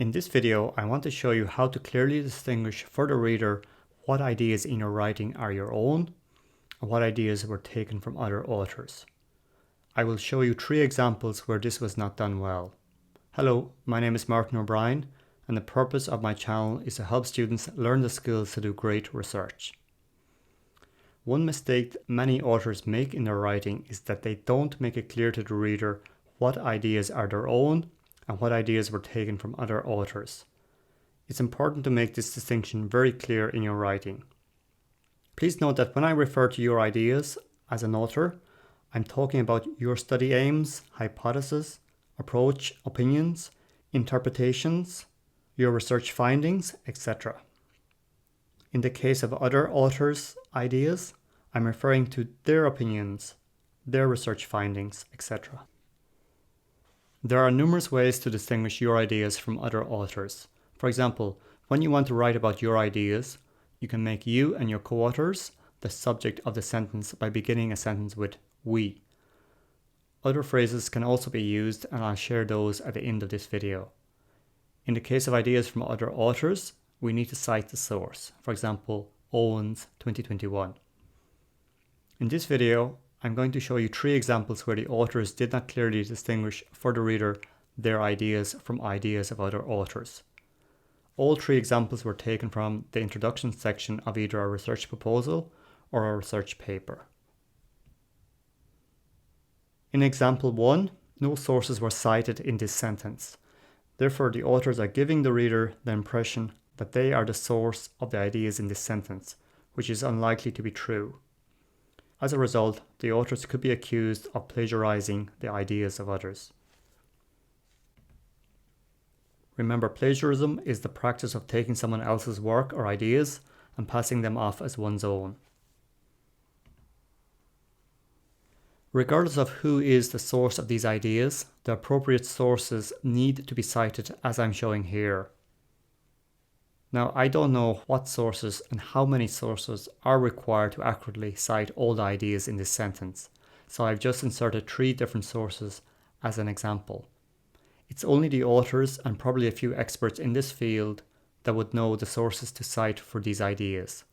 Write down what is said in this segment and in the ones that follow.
In this video, I want to show you how to clearly distinguish for the reader what ideas in your writing are your own and what ideas were taken from other authors. I will show you 3 examples where this was not done well. Hello, my name is Martin O'Brien, and the purpose of my channel is to help students learn the skills to do great research. One mistake many authors make in their writing is that they don't make it clear to the reader what ideas are their own and what ideas were taken from other authors. It's important to make this distinction very clear in your writing. Please note that when I refer to your ideas as an author, I'm talking about your study aims, hypotheses, approach, opinions, interpretations, your research findings, etc. In the case of other authors' ideas, I'm referring to their opinions, their research findings, etc. There are numerous ways to distinguish your ideas from other authors. For example, when you want to write about your ideas, you can make you and your co-authors the subject of the sentence by beginning a sentence with we. Other phrases can also be used, and I'll share those at the end of this video. In the case of ideas from other authors, we need to cite the source. For example, Owens 2021. In this video, I'm going to show you 3 examples where the authors did not clearly distinguish for the reader their ideas from ideas of other authors. All 3 examples were taken from the introduction section of either a research proposal or a research paper. In example 1, no sources were cited in this sentence. Therefore, the authors are giving the reader the impression that they are the source of the ideas in this sentence, which is unlikely to be true. As a result, the authors could be accused of plagiarizing the ideas of others. Remember, plagiarism is the practice of taking someone else's work or ideas and passing them off as one's own. Regardless of who is the source of these ideas, the appropriate sources need to be cited as I'm showing here. Now, I don't know what sources and how many sources are required to accurately cite all the ideas in this sentence, so I've just inserted 3 different sources as an example. It's only the authors and probably a few experts in this field that would know the sources to cite for these ideas.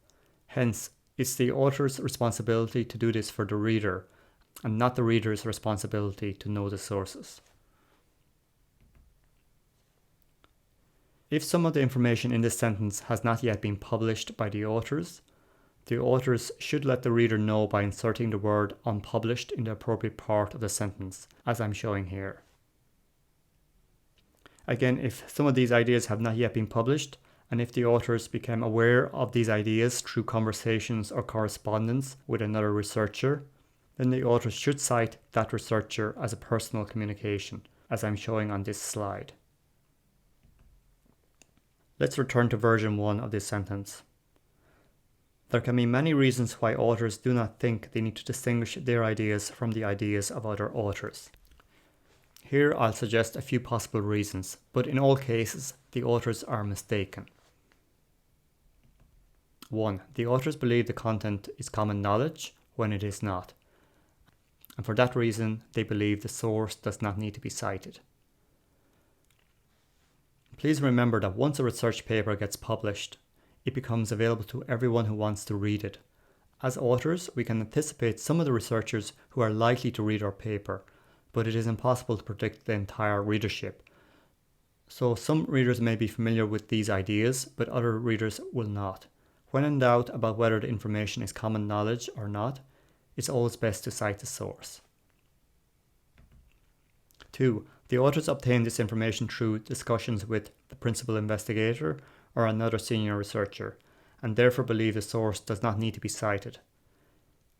Hence, it's the author's responsibility to do this for the reader, and not the reader's responsibility to know the sources. If some of the information in this sentence has not yet been published by the authors should let the reader know by inserting the word unpublished in the appropriate part of the sentence, as I'm showing here. Again, if some of these ideas have not yet been published, and if the authors became aware of these ideas through conversations or correspondence with another researcher, then the authors should cite that researcher as a personal communication, as I'm showing on this slide. Let's return to version 1 of this sentence. There can be many reasons why authors do not think they need to distinguish their ideas from the ideas of other authors. Here I'll suggest a few possible reasons, but in all cases, the authors are mistaken. 1. The authors believe the content is common knowledge when it is not, and for that reason, they believe the source does not need to be cited. Please remember that once a research paper gets published, it becomes available to everyone who wants to read it. As authors, we can anticipate some of the researchers who are likely to read our paper, but it is impossible to predict the entire readership. So some readers may be familiar with these ideas, but other readers will not. When in doubt about whether the information is common knowledge or not, it's always best to cite the source. 2. The authors obtain this information through discussions with the principal investigator or another senior researcher, and therefore believe the source does not need to be cited.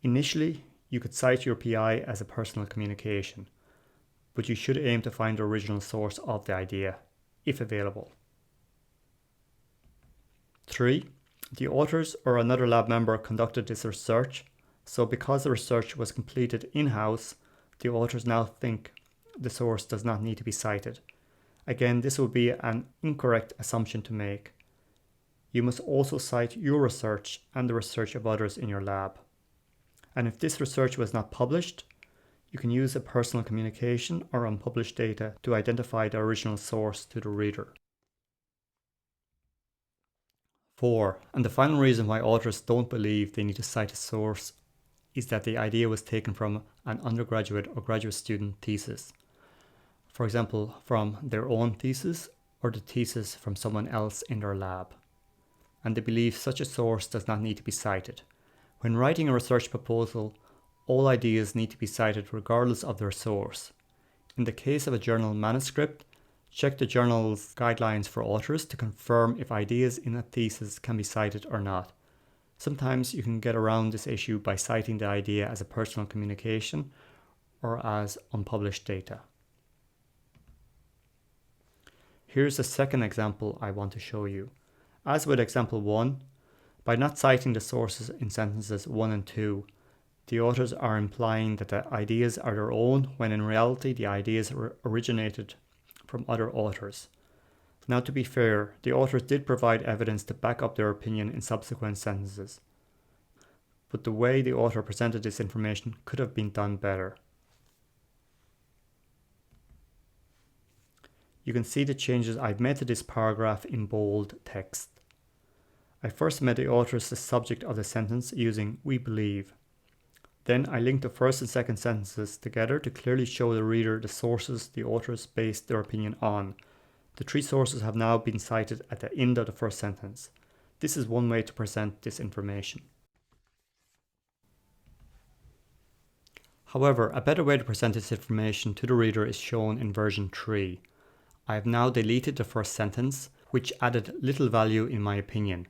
Initially, you could cite your PI as a personal communication, but you should aim to find the original source of the idea, if available. 3. The authors or another lab member conducted this research, so because the research was completed in-house, the authors now think the source does not need to be cited. Again, this would be an incorrect assumption to make. You must also cite your research and the research of others in your lab. And if this research was not published, You can use a personal communication or unpublished data to identify the original source to the reader. 4. And the final reason why authors don't believe they need to cite a source is that the idea was taken from an undergraduate or graduate student thesis. For example, from their own thesis or the thesis from someone else in their lab. And they believe such a source does not need to be cited. When writing a research proposal, all ideas need to be cited regardless of their source. In the case of a journal manuscript, check the journal's guidelines for authors to confirm if ideas in a thesis can be cited or not. Sometimes you can get around this issue by citing the idea as a personal communication or as unpublished data. Here's the second example I want to show you. As with example 1, by not citing the sources in sentences 1 and 2, the authors are implying that the ideas are their own when in reality the ideas originated from other authors. Now, to be fair, the authors did provide evidence to back up their opinion in subsequent sentences, but the way the author presented this information could have been done better. You can see the changes I've made to this paragraph in bold text. I first made the authors the subject of the sentence using "we believe." Then I linked the first and second sentences together to clearly show the reader the sources the authors based their opinion on. The 3 sources have now been cited at the end of the first sentence. This is one way to present this information. However, a better way to present this information to the reader is shown in version 3. I have now deleted the first sentence, which added little value in my opinion,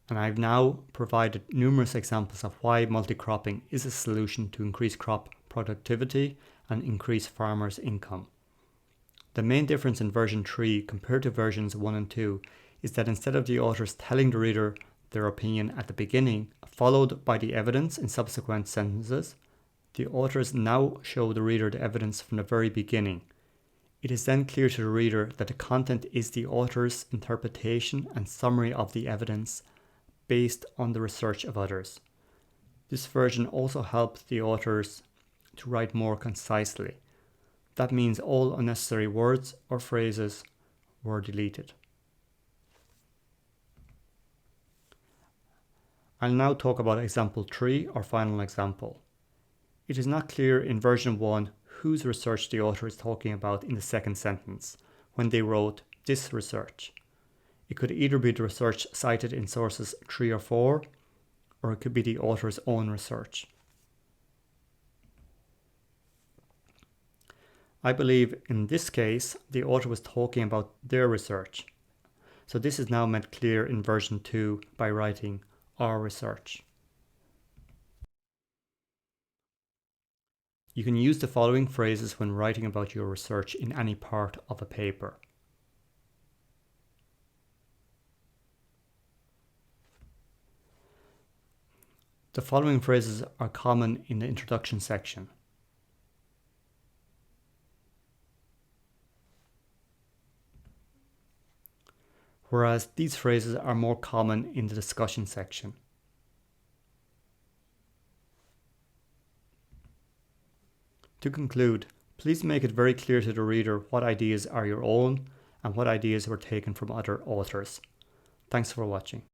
and I've now provided numerous examples of why multi-cropping is a solution to increase crop productivity and increase farmers' income. The main difference in version 3 compared to versions 1 and 2 is that instead of the authors telling the reader their opinion at the beginning, followed by the evidence in subsequent sentences, the authors now show the reader the evidence from the very beginning. It is then clear to the reader that the content is the author's interpretation and summary of the evidence based on the research of others. This version also helped the authors to write more concisely. That means all unnecessary words or phrases were deleted. I'll now talk about example 3, or final example. It is not clear in version 1 whose research the author is talking about in the second sentence when they wrote "this research." It could either be the research cited in sources 3 or 4, or it could be the author's own research. I believe in this case the author was talking about their research, so this is now made clear in version 2 by writing "our research." You can use the following phrases when writing about your research in any part of a paper. The following phrases are common in the introduction section. Whereas these phrases are more common in the discussion section. To conclude, please make it very clear to the reader what ideas are your own and what ideas were taken from other authors. Thanks for watching.